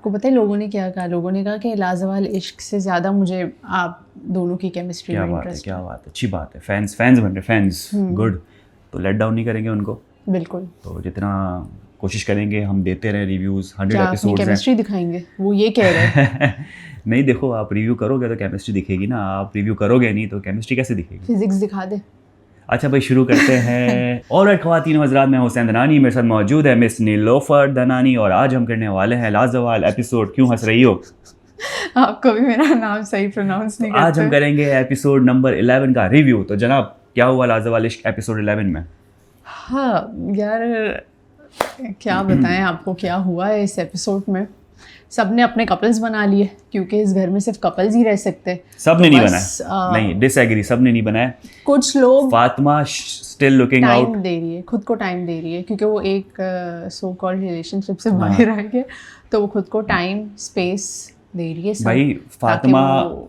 आपको पता है लोगों ने क्या कहा? लोगों ने कहा कि लाजवाल इश्क से ज़्यादा मुझे आप दोनों की केमिस्ट्री में इंटरेस्ट। क्या बात है, अच्छी बात है। फैंस बन रहे, फैंस गुड। तो लेट डाउन नहीं करेंगे उनको, बिल्कुल। तो जितना कोशिश करेंगे हम देते रहे रिव्यूज़। 100 क्या एपिसोड्स हैं, केमिस्ट्री दिखाएंगे? वो ये कह रहे हैं। नहीं देखो, आप रिव्यू करोगे तो केमिस्ट्री दिखेगी ना, आप रिव्यू करोगे नहीं तो केमिस्ट्री कैसे दिखेगी? फिजिक्स दिखा दे। अच्छा भाई शुरू करते हैं। ऑलराइट ख़वातीन व हज़रात, मैं हुसैन दनानी, मेरे साथ मौजूद है मिस नीलोफर दनानी, और आज हम करने वाले हैं लाजवाल एपिसोड। क्यों हंस रही हो? आपको भी मेरा नाम सही प्रोनाउंस नहीं करते। आज हम करेंगे एपिसोड नंबर 11 का रिव्यू। तो जनाब क्या हुआ लाजवाल इश्क एपिसोड 11 में? हाँ यार, क्या बताएं आपको क्या हुआ है इस एपिसोड में। सबने अपने कपल्स बना लिए क्योंकि इस घर में सिर्फ कपल्स ही रह सकते। सबने नहीं बनाया, नहीं डिसएग्री, सबने नहीं बनाया। कुछ लोग, Fatima still looking out, time दे रही है, खुद को टाइम दे रही है क्योंकि वो एक सो कॉल्ड रिलेशनशिप से बाहर आ गया, तो वो खुद को टाइम स्पेस दे रही है सब, भाई फातिमा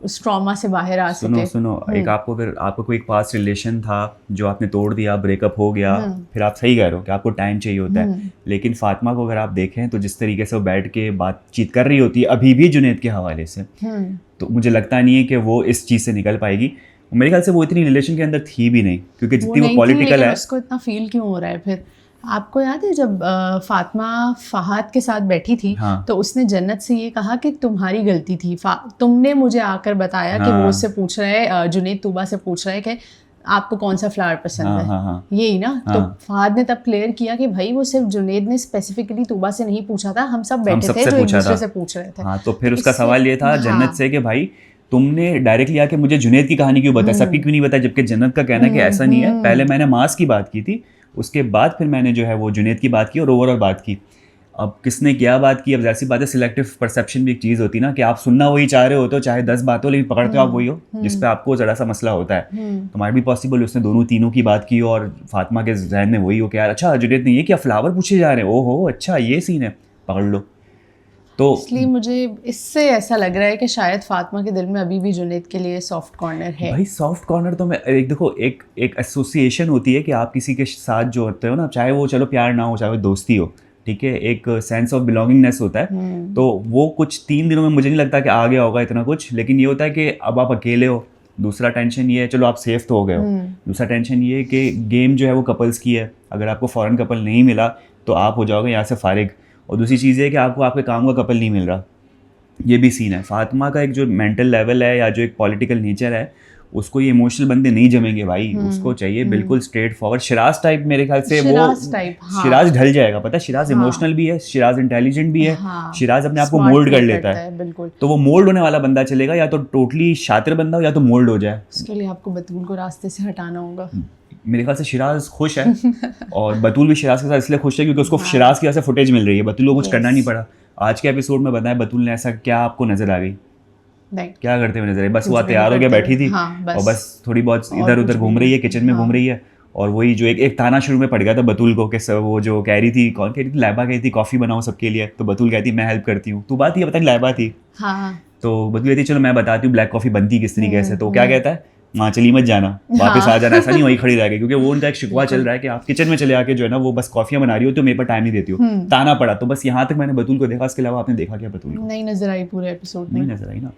उस ट्रॉमा से बाहर आ सके। सुनो एक आपको कोई पास्ट रिलेशन था जो आपने तोड़ दिया, ब्रेकअप हो गया, फिर आप सही कह रहे हो कि आपको टाइम चाहिए होता है। लेकिन फातिमा को अगर आप देखें तो जिस तरीके से वो बैठ के बातचीत कर रही होती है अभी भी जुनैद के हवाले से, तो मुझे लगता नहीं है कि वो इस चीज़ से निकल पाएगी। मेरे ख्याल से वो इतनी रिलेशन के अंदर थी भी नहीं, क्योंकि जितनी वो पॉलिटिकल है। उसको इतना फील क्यों हो रहा है फिर? आपको याद है जब फातिमा फहाद के साथ बैठी थी, हाँ। तो उसने जन्नत से ये कहा कि तुम्हारी गलती थी, तुमने मुझे आकर बताया कि वो उससे पूछ रहा है, जुनैद तूबा से पूछ रहा है कि आपको कौन सा फ्लावर पसंद है। यही ना। तो फहाद ने तब क्लियर किया कि भाई वो सिर्फ जुनैद ने स्पेसिफिकली तूबा से नहीं पूछा था, हम सब बैठे थे जो एक दूसरे से पूछ रहे थे। तो फिर उसका सवाल ये था जन्नत से कि भाई तुमने डायरेक्टली आके मुझे जुनैद की कहानी क्यों बताई, सबकी क्यों नहीं बताई, जबकि जन्नत का कहना है कि ऐसा नहीं है। पहले मैंने मास की बात की थी, उसके बाद फिर मैंने जो है वो जुनैद की बात की और ओवरऑल बात की। अब किसने क्या बात की, अब जैसी बात है, सिलेक्टिव परसेप्शन भी एक चीज़ होती है ना, कि आप सुनना वही चाह रहे हो तो चाहे 10 बातों, लेकिन पकड़ते हो आप वही हो जिस पे आपको ज़रा सा मसला होता है। तो माइट भी पॉसिबल उसने दोनों तीनों की बात की और फातिमा के जहन में वही हो कि यार अच्छा जुनैद ने ये क्या फ्लावर पूछे जा रहे हैं, ओहो अच्छा ये सीन है, पकड़ लो। तो इसलिए मुझे इससे ऐसा लग रहा है कि शायद फातिमा के दिल में अभी भी जुनैद के लिए सॉफ्ट कॉर्नर है। भाई सॉफ्ट कॉर्नर तो मैं देखो एक एसोसिएशन होती है कि आप किसी के साथ जो होते हो ना, चाहे वो चलो प्यार ना हो चाहे वो दोस्ती हो, ठीक है, एक सेंस ऑफ बिलोंगिंगनेस होता है। तो वो कुछ 3 दिनों में मुझे नहीं लगता कि आ गया होगा इतना कुछ, लेकिन ये होता है कि अब आप अकेले हो। दूसरा टेंशन ये है, चलो आप सेफ तो हो गए हो। दूसरा टेंशन ये है कि गेम जो है वो कपल्स की है, अगर आपको फॉरेन कपल नहीं मिला तो आप हो जाओगे यहाँ से फारिग। और दूसरी चीज़ ये है कि आपको आपके काम का कपल नहीं मिल रहा, ये भी सीन है। फातिमा का एक जो मेंटल लेवल है या जो एक पॉलिटिकल नेचर है, उसको ये इमोशनल बंदे नहीं जमेंगे भाई। उसको चाहिए बिल्कुल स्ट्रेट फॉरवर्ड शिराज टाइप। मेरे ख्याल से वो शिराज ढल जाएगा, पता है शिराज इमोशनल भी है, शिराज इंटेलिजेंट भी है, शिराज अपने आप को मोल्ड कर लेता है। तो वो मोल्ड होने वाला बंदा चलेगा, या तो टोटली शातिर बंदा हो या तो मोल्ड हो जाए। उसके लिए आपको बतूल को रास्ते से हटाना होगा। मेरे ख्याल से शिराज खुश है और बतूल भी शिराज के साथ इसलिए खुश है क्योंकि उसको शिराज की वजह से फुटेज मिल रही है, बतूल को कुछ करना नहीं पड़ा। आज के एपिसोड में बताएं बतूल ने ऐसा क्या आपको नजर आ गई? क्या करते हुए नजर आई? बस वो तैयार हो गया बैठी थी और बस थोड़ी बहुत इधर उधर घूम रही है, किचन में घूम रही है। और वही जो एक ताना शुरू में पड़ गया था बतूल को कि वो जो कह रही थी, कौन कह रही थी, लाइबा कह रही थी कॉफ़ी बनाओ सबके लिए, तो बतूल कहती मैं हेल्प करती हूँ। तो बात ये पता नहीं लाइबा थी, तो बतूल कहती चलो मैं बताती हूँ ब्लैक कॉफ़ी बनती किस तरीके से। तो क्या कहता है, वहाँ चली मत जाना, वापस आ जाना, ऐसा नहीं वही खड़ी रह गई, क्योंकि वो उनका एक शिकवा चल रहा है कि आप किचन में चले आके जो है ना वो बस कॉफियाँ बना रही हो तो मेरे पर टाइम नहीं देती हो। ताना पड़ा। तो बस यहाँ तक मैंने बतूल को देखा, उसके अलावा आपने देखा क्या बतूल को? नहीं नजर आई, पूरे एपिसोड में नहीं नजर आई ना।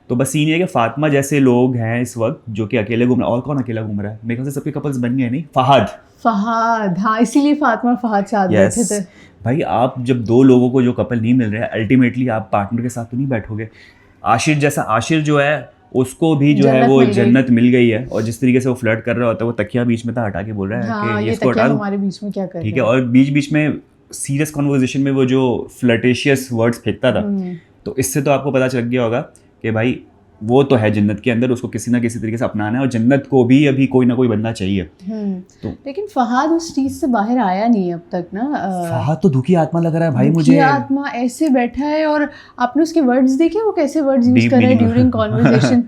तो बस सीन ये है कि फातिमा जैसे लोग हैं इस वक्त जो कि अकेले घूम रहे हैं। और कौन अकेला घूम रहा है? मेरे ख्याल से सबके कपल्स बन गए नहीं। फहद, हाँ, इसीलिए फातिमा और फहद साथ बैठे थे। भाई आप जब दो लोगों को जो कपल नहीं मिल रहे हैं, अल्टीमेटली आप पार्टनर के साथ तो नहीं बैठोगे। आशिर जैसा, आशिर जो है उसको भी जो है वो जन्नत मिल गई है, और जिस तरीके से वो फ्लर्ट कर रहा होता है, वो तकिया बीच में था हटा के बोल रहा है कि ये इसको हटा दो, हमारे बीच में क्या कर, ठीक है। और बीच बीच में सीरियस कॉन्वर्सेशन में वो जो फ्लर्टेशियस वर्ड्स फेंकता था, तो इससे तो आपको पता चल गया होगा कि भाई वो तो है जन्नत के अंदर, उसको किसी ना किसी तरीके से अपनाना है, और जन्नत को भी अभी कोई ना कोई बंदा चाहिए। तो लेकिन फहद उस चीज से बाहर आया नहीं अब तक ना। फहद तो दुखी आत्मा लग रहा है भाई मुझे। आत्मा ऐसे बैठा है, और आपने उसके वर्ड्स देखे, वो कैसे वर्ड्स यूज कर रहा है ड्यूरिंग कॉन्वर्सेशन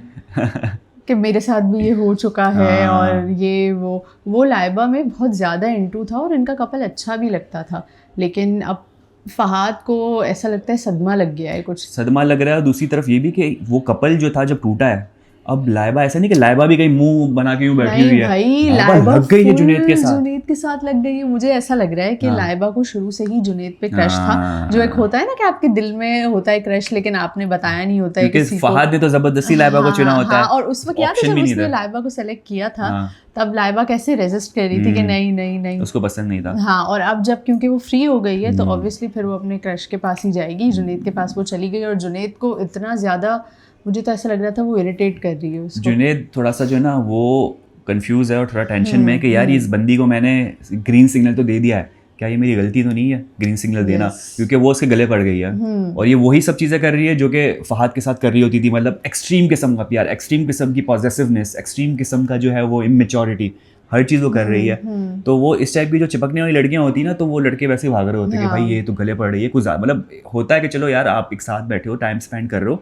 कि मेरे साथ भी ये हो चुका है, और ये वो लाइबा में बहुत ज़्यादा इंटू था और इनका कपल अच्छा भी लगता था। लेकिन अब फहाद को ऐसा लगता है सदमा लग गया है, कुछ सदमा लग रहा है। और दूसरी तरफ ये भी कि वो कपल जो था जब टूटा है, अब लाइबा ऐसा नहीं कि लाइबा भी कहीं मुंह बना के यूं बैठी हुई है, भाई लाइबा लग गई है जुनैद के साथ, जुनैद के साथ लग गई है। मुझे ऐसा लग रहा है कि लाइबा को शुरू से ही जुनैद पे क्रश था। जो एक होता है ना कि आपके दिल में होता है क्रश लेकिन आपने बताया नहीं होता है किसी को। फहद ने तो जबरदस्ती लाइबा को चुना होता है। और उस वक्त याद है जब उसने लाइबा को सेलेक्ट किया था तब लाइबा कैसे रेजिस्ट कर रही थी कि नहीं नहीं नहीं, उसको पसंद नहीं था। हाँ, और अब जब क्योंकि वो फ्री हो गई है तो ऑब्वियसली फिर वो अपने क्रश के पास ही जाएगी। जुनैद के पास वो चली गई और जुनैद को इतना ज़्यादा, मुझे तो ऐसा लग रहा था वो इरिटेट कर रही है उसको। जुनैद थोड़ा सा जो है ना वो कंफ्यूज है और थोड़ा टेंशन में कि यार इस बंदी को मैंने ग्रीन सिग्नल तो दे दिया है, क्या ये मेरी गलती तो नहीं है ग्रीन सिग्नल देना, क्योंकि वो उसके गले पड़ गई है। और ये वही सब चीज़ें कर रही है जो कि फहद के साथ कर रही होती थी, मतलब एक्सट्रीम किस्म का प्यार, एक्सट्रीम किस्म की पॉजेसिवनेस, एक्सट्रीम किस्म का जो है वो इमेच्योरिटी, हर चीज़ वो कर रही है। तो वो इस टाइप की जो चिपकने वाली लड़कियां होती हैं ना, तो वो लड़के वैसे ही भाग रहे होते हैं कि भाई ये तो गले पड़ रही है, कुछ मतलब होता है कि चलो यार आप एक साथ बैठे हो, टाइम स्पेंड कर रहे हो,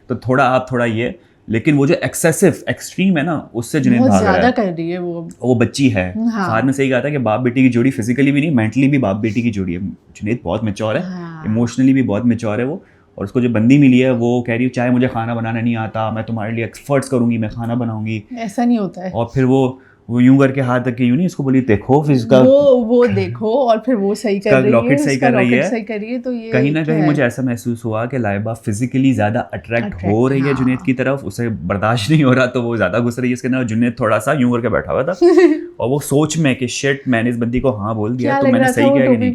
तो थोड़ा आप थोड़ा ये, लेकिन वो जो एक्सेसिव एक्सट्रीम है ना उससे जुनैद भाग रहा है। कर रही है वो बच्ची है। फहद ने सही कहा था कि बाप बेटी की जोड़ी फिजिकली भी नहीं, मेंटली भी बाप बेटी की जोड़ी है। जुनैद बहुत मैच्योर है, इमोशनली भी बहुत मैच्योर है वो। और उसको जो बंदी मिली है वो कह रही है चाहे मुझे खाना बनाना नहीं आता, मैं तुम्हारे लिए एक्सपर्ट्स करूंगी, मैं खाना बनाऊंगी। ऐसा नहीं होता है। और फिर वो यूं करके हाथ तक के यूं नहीं, उसको बोली देखो फिर इसका वो देखो, और फिर वो सही कर रही है, लॉकेट सही कर रही है। तो ये कहीं ना कहीं मुझे ऐसा महसूस हुआ कि लाइबा फिजिकली ज्यादा अट्रैक्ट हो रही है जुनैद की तरफ, उसे बर्दाश्त नहीं हो रहा तो वो ज्यादा घुस रही है इसके अंदर। जुनैद थोड़ा सा यूं करके बैठा हुआ था और वो सोच में कि शिट मैंने इस बंदी को हाँ बोल दिया तो मैंने सही किया कि नहीं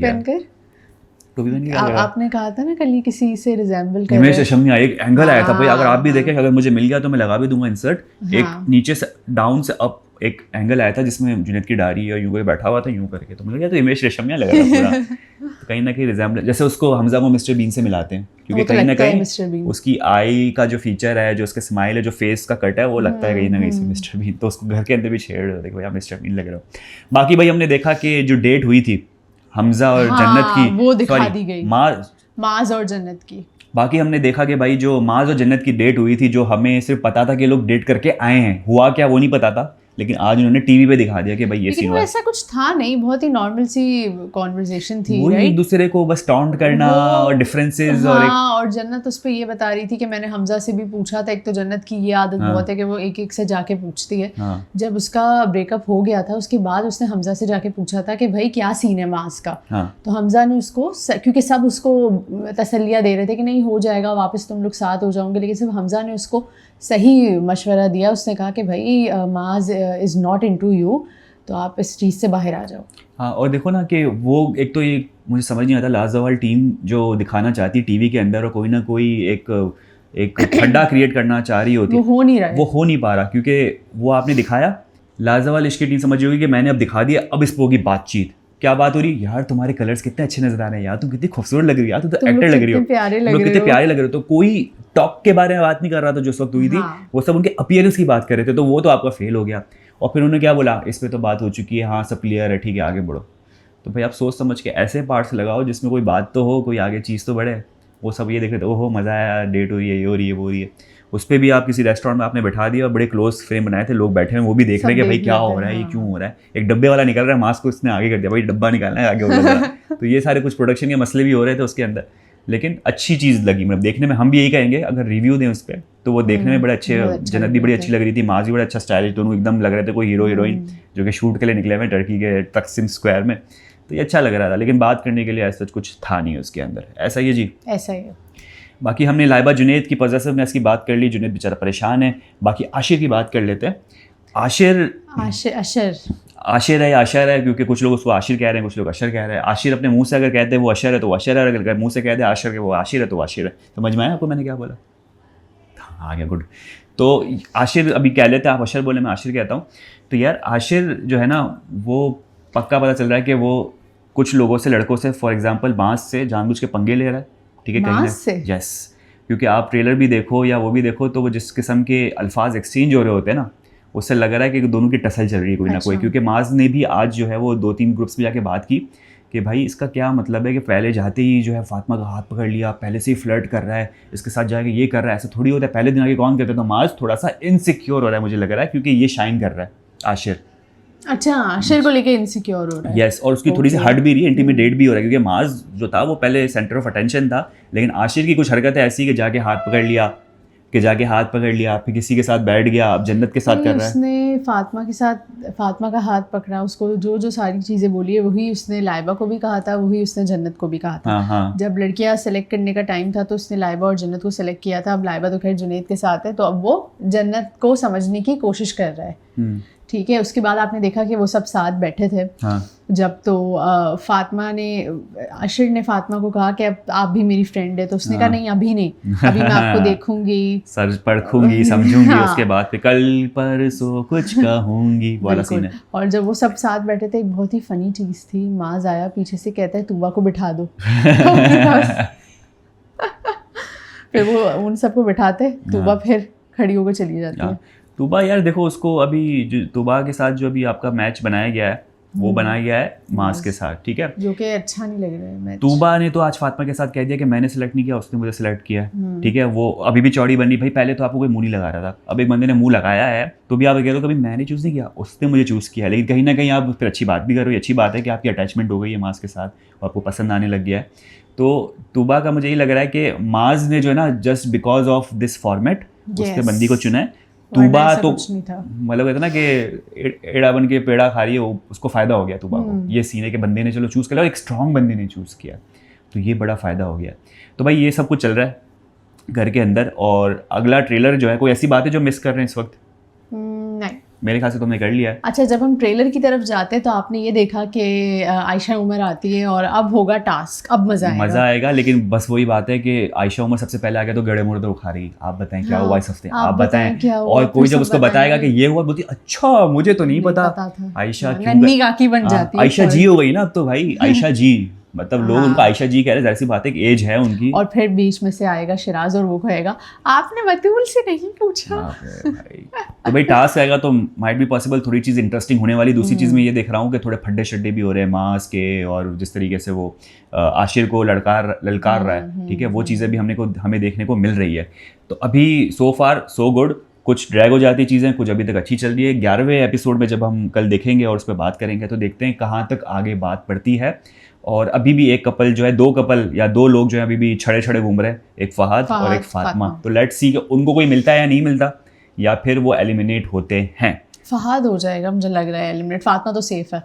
किया। आपने कहा था ना कल ही किसी से रिजेंबल कर हिमेश रेशमिया, एक एंगल आया था भाई, अगर आप भी देखें, अगर मुझे मिल गया तो मैं लगा भी दूंगा इंसर्ट। एक नीचे से डाउन से अप एक एंगल आया था जिसमें जुनैद की डायरी और यूं करके बैठा हुआ था यूं करके, तो मुझे लगा तो हिमेश रेशमिया लग रहा था पूरा। तो कहीं ना कहीं रिजेंबल, जैसे उसको हमजा को मिस्टर बीन से मिलाते हैं, क्योंकि कहीं ना कहीं उसकी आई का जो फीचर है, जो उसका स्माइल है, जो फेस का कट है, वो लगता है कहीं ना कहीं से मिस्टर बीन। तो उसको घर के अंदर भी छेड़ रहे थे भैया मिस्टर बीन लग रहा हो। बाकी भाई हमने देखा कि जो डेट हुई थी हमजा और जन्नत की, वो दिखा दी गई, माज और जन्नत की। बाकी हमने देखा कि भाई जो माज और जन्नत की डेट हुई थी, जो हमें सिर्फ पता था कि लोग डेट करके आए हैं, हुआ क्या वो नहीं पता था, लेकिन आज उन्होंने टीवी पे दिखा दिया कि भाई ये सीन हुआ। ऐसा कुछ था नहीं, बहुत ही नॉर्मल सी कॉन्वर्सेशन थी, वो एक दूसरे को बस टॉन्ट करना और डिफरेंसेस। और जन्नत उस पे ये बता रही थी कि मैंने हमजा से भी पूछा था, एक तो जन्नत की ये आदत बहुत है कि वो एक एक से जाके पूछती है। जब उसका ब्रेकअप हो गया था उसके बाद उसने हमजा से जाके पूछा था कि भाई क्या सीन है मास का। तो हमजा ने उसको, क्योंकि सब उसको तसल्लियाँ दे रहे थे कि नहीं हो जाएगा, वापस तुम लोग साथ हो जाओगे, लेकिन सिर्फ हमजा ने उसको सही मशवरा दिया। उसने कहा कि भाई माज इज़ नॉट इनटू यू, तो आप इस चीज़ से बाहर आ जाओ। हाँ, और देखो ना कि वो एक तो ये मुझे समझ नहीं आता, लाजवाल टीम जो दिखाना चाहती है टीवी के अंदर और कोई ना कोई एक खड्डा क्रिएट करना चाह रही होती है, वो हो नहीं रहा है, वो हो नहीं पा रहा, क्योंकि वो आपने दिखाया लाजवाल इश्क की टीम समझ होगी कि मैंने अब दिखा दिया, अब इस पे होगी बातचीत। क्या बात हो रही, यार तुम्हारे कलर्स कितने अच्छे नजर आ रहे हैं यार, तुम कितनी खूबसूरत लग रही हो यार, तुम तो एक्टर लग रही हो, कितने प्यारे लग रहे हो। तो कोई टॉक के बारे में बात नहीं कर रहा था जो उस वक्त हुई थी, वो सब उनके अपीयरेंस की बात कर रहे थे, तो वो तो आपका फेल हो गया। और फिर उन्होंने क्या बोला, इस पे तो बात हो चुकी है, हाँ सब क्लियर है, ठीक है आगे बढ़ो। तो भाई आप सोच समझ के ऐसे पार्ट्स लगाओ जिसमें कोई बात तो हो, कोई आगे चीज़ तो बढ़े। वो सब ये देख रहे थे, ओहो मज़ा आया, डेट हुई है, ये हो रही है, वो हो रही है। उस पर भी आप किसी रेस्टोरेंट में आपने बैठा दिया और बड़े क्लोज फ्रेम बनाए थे, लोग बैठे हैं वो भी देख रहे हैं कि भाई क्या हो रहा है, ये क्यों हो रहा है। एक डब्बे वाला निकल रहा है, मास्क को उसने आगे कर दिया, भाई डब्बा निकालना है आगे हो रहा है। तो ये सारे कुछ प्रोडक्शन के मसले भी हो रहे थे उसके अंदर, लेकिन अच्छी चीज़ लगी, मतलब देखने में हम भी यही कहेंगे अगर रिव्यू दें उस पर तो वो देखने में बड़े अच्छे। जन्नत भी बड़ी अच्छी लग रही थी, माज भी बड़ा अच्छा स्टाइलिश, दोनों एकदम लग रहे थे कोई हीरो हीरोइन जो कि शूट के लिए निकले हुए टर्की के तकसीम स्क्वायर में। तो ये अच्छा लग रहा था, लेकिन बात करने के लिए ऐसा कुछ था नहीं उसके अंदर। ऐसा ही है जी, ऐसा ही है। बाकी हमने लाइबा जुनैद की पॉजेसिवनेस की बात कर ली, जुनैद बेचारा परेशान है। बाकी आशिर की बात कर लेते हैं। आशिर है या अशर है, क्योंकि कुछ लोग उसको आशिर कह रहे हैं, कुछ लोग अशर कह रहे हैं। आशिर अपने मुंह से अगर कहते हैं वो अशर है तो वो अशर है, अगर मुंह से कहते हैं आशिर के वो आशिर है तो वो आशिर है। समझ में आया आपको मैंने क्या बोला? हाँ, आ गया, गुड। तो आशिर अभी कह लेते हैं, आप अशर बोले, मैं आशिर कहता हूँ। तो यार आशिर जो है ना, वो पक्का पता चल रहा है कि वो कुछ लोगों से, लड़कों से, फॉर एग्जाम्पल बांस से जानबूझ के पंगे ले रहा है, ठीक है, कहीं ना। यस, क्योंकि आप ट्रेलर भी देखो या वो भी देखो तो वो जिस किस्म के अल्फाज एक्सचेंज हो रहे होते हैं ना, उससे लग रहा है कि दोनों की टसल चल रही है कोई ना कोई। क्योंकि माज ने भी आज जो है वो 2-3 ग्रुप्स में जाके बात की कि भाई इसका क्या मतलब है कि पहले जाते ही जो है फातिमा का हाथ पकड़ लिया, पहले से ही फ्लर्ट कर रहा है, इसके साथ जाके ये कर रहा है, ऐसा थोड़ी होता है। पहले दिन आके कौन कहते, तो माज थोड़ा सा इनसिक्योर हो रहा है मुझे लग रहा है, क्योंकि ये शाइन कर रहा है आशिर। अच्छा, आशिर को लेके इनसिक्योर हो रहा है। यस, और उसकी थोड़ी सी हट भी रही है, इंटिमिडेट भी हो रहा है, क्योंकि माज जो था वो पहले सेंटर ऑफ अटेंशन था, लेकिन आशिर की कुछ हरकतें ऐसी कि जाके हाथ पकड़ लिया कि जाके हाथ पकड़ लिया, फिर किसी के साथ बैठ गया, अब जन्नत के साथ कर रहा है। उसने फातिमा के साथ, फातिमा का हाथ पकड़ा, उसको जो जो सारी चीज़ें बोली है वही उसने लाइबा को भी कहा था, वही उसने जन्नत को भी कहा था। हाँ। जब लड़कियां सेलेक्ट करने का टाइम था तो उसने लाइबा और जन्नत को सेलेक्ट किया था। अब लाइबा तो खैर जुनैद के साथ है, तो अब वो जन्नत को समझने की कोशिश कर रहा है। ठीक है, उसके बाद आपने देखा कि वो सब साथ बैठे थे। हाँ। जब तो फातिमा ने, आशिर ने फातिमा को कहा कि अब आप भी मेरी फ्रेंड है, तो उसने कहा नहीं अभी नहीं, अभी मैं आपको देखूंगी, सर परखूंगी, समझूंगी, उसके बाद फिर कल परसों कुछ कहूंगी वाला सीन है। और जब वो सब साथ बैठे थे, एक बहुत ही फनी चीज़ थी, माज आया पीछे से, कहता है तूबा को बिठा दो। फिर वो उन सबको बिठाते, तूबा फिर खड़ी होकर चली जाती है। तूबा यार देखो, उसको अभी जो तूबा के साथ जो अभी आपका मैच बनाया गया है वो बनाया गया है मास के साथ, ठीक है, जो कि अच्छा नहीं लग रहा है मैच। तूबा ने तो आज फातिमा के साथ कह दिया कि मैंने सेलेक्ट नहीं किया, उसने मुझे सेलेक्ट किया, ठीक है। वो अभी भी चौड़ी बनी, भाई पहले तो आपको कोई मुंह नहीं लगा रहा था, अब एक बंदे ने मुंह लगाया है तो भी आप कह रहे हो कभी मैंने चूज़ नहीं किया, उसने मुझे चूज़ किया। लेकिन कहीं ना कहीं आप फिर अच्छी बात भी कर रहे हो, अच्छी बात है कि आपकी अटैचमेंट हो गई है मास के साथ और आपको पसंद आने लग गया है। तो तूबा का मुझे ये लग रहा है कि माज ने जो है ना, just because of this format उसके बंदी को चुना है। तूबा तो मतलब कहते ना कि एड़ा बन के पेड़ा खा रही है, उसको फ़ायदा हो गया तूबा को। ये सीने के बंदे ने चलो चूज़ कर लिया और एक स्ट्रॉन्ग बंदे ने चूज़ किया, तो ये बड़ा फ़ायदा हो गया। तो भाई ये सब कुछ चल रहा है घर के अंदर। और अगला ट्रेलर जो है, कोई ऐसी बात है जो मिस कर रहे हैं इस वक्त? नहीं, मेरे ख्याल से तुमने कर लिया है। अच्छा, जब हम ट्रेलर की तरफ जाते हैं तो आपने ये देखा कि आयशा उमर आती है और अब होगा टास्क, अब मज़ा आएगा। लेकिन बस वही बात है कि आयशा उमर सबसे पहले आ गया तो गड़े मुर्दे उखा रही। आप बताएं क्या हुआ इस हफ्ते, आप बताएं। और कोई जब उसको बताएगा कि ये हुआ, बोलती अच्छा मुझे तो नहीं पता। आयशा नन्ही काकी बन जाती है, आयशा जी हो गई ना अब तो भाई, आयशा जी, मतलब लोग उनको आयशा जी कह रहे हैं, जाहिर सी बात है कि एज है उनकी। और फिर बीच में से आएगा शिराज और वो कहेगा आपने मतूल से नहीं पूछा। तो भाई टास्क आएगा तो माइट बी पॉसिबल थोड़ी चीज़ इंटरेस्टिंग होने वाली। दूसरी चीज़ मैं ये देख रहा हूँ कि थोड़े फड्डे शड्डे भी हो रहे हैं मास के, और जिस तरीके से वो आशिर को ललकार रहा है, ठीक है, वो चीज़ें भी हमें देखने को मिल रही है। तो अभी सो फार सो गुड। कुछ ड्रैग हो जाती चीज़ें, कुछ अभी तक अच्छी चल रही है। 11वें एपिसोड में जब हम कल देखेंगे और उस पर बात करेंगे तो देखते हैं कहाँ तक आगे बात बढ़ती है। और अभी भी एक कपल जो है, दो कपल या दो लोग जो है अभी भी छड़े छड़े घूम रहे हैं, एक फहद और एक फातिमा। तो लेट्स सी कि उनको कोई मिलता है या नहीं मिलता, या फिर वो एलिमिनेट होते हैं। फहद हो जाएगा मुझे लग रहा है एलिमिनेट, फातिमा तो सेफ है।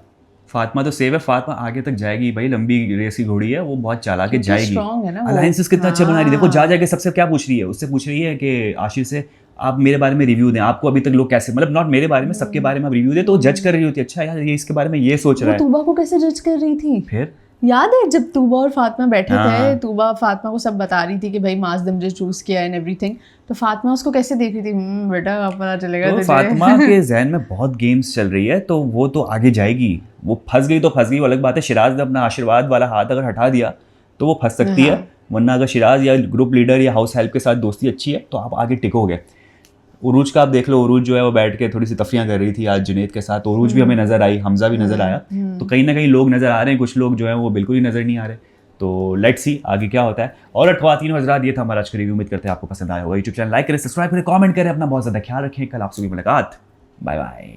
फातिमा तो सेफ है, फातिमा आगे तक जाएगी भाई, लंबी रेस की घोड़ी है वो, बहुत चाला के जाएगी। अलायंसेस कितना अच्छा बना रही है, देखो जा जाके सबसे क्या पूछ रही है, उससे पूछ रही है कि आशिर से आप मेरे बारे में रिव्यू दें, आपको अभी तक लोग कैसे, मतलब नॉट मेरे बारे में, सबके बारे में आप रिव्यू दें। तो जज कर रही होती है, अच्छा यार ये इसके बारे में ये सोच रहा है। तूबा को कैसे जज कर रही थी? फिर याद है जब तूबा और फातिमा बैठे थे, तूबा फातिमा को सब बता रही थी कि भाई माज ने मुझे चूज किया एंड एवरीथिंग, तो फातिमा उसको कैसे देख रही थी, बेटा अब पता चलेगा तो तुझे। फातिमा के जहन में बहुत गेम्स चल रही है, तो वो तो आगे जाएगी। वो फंस गई तो फंस गई, वो अलग बात है। शिराज ने अपना आशीर्वाद वाला हाथ अगर हटा दिया तो वो फंस सकती है, वरना अगर शिराज या ग्रुप लीडर या हाउस हेल्प के साथ दोस्ती अच्छी है तो आप आगे टिकोगे। उरूज का आप देख लो, उरूज जो है वो बैठ के थोड़ी सी तफरियाँ कर रही थी आज जुनैद के साथ। उरूज भी हमें नज़र आई, हमजा भी नज़र आया, तो कहीं ना कहीं लोग नज़र आ रहे हैं, कुछ लोग जो है वो बिल्कुल ही नज़र नहीं आ रहे। तो लेट्स सी आगे क्या होता है। और ख़वातीन हज़रात, ये था हमारा आज का रिव्यू। उम्मीद करते हैं आपको पसंद आया होगा। यूट्यूब चैनल लाइक करें, सब्सक्राइब करें, कमेंट करें, अपना बहुत ज़्यादा ख्याल रखें। कल आपसे भी मुलाकात, बाय बाय।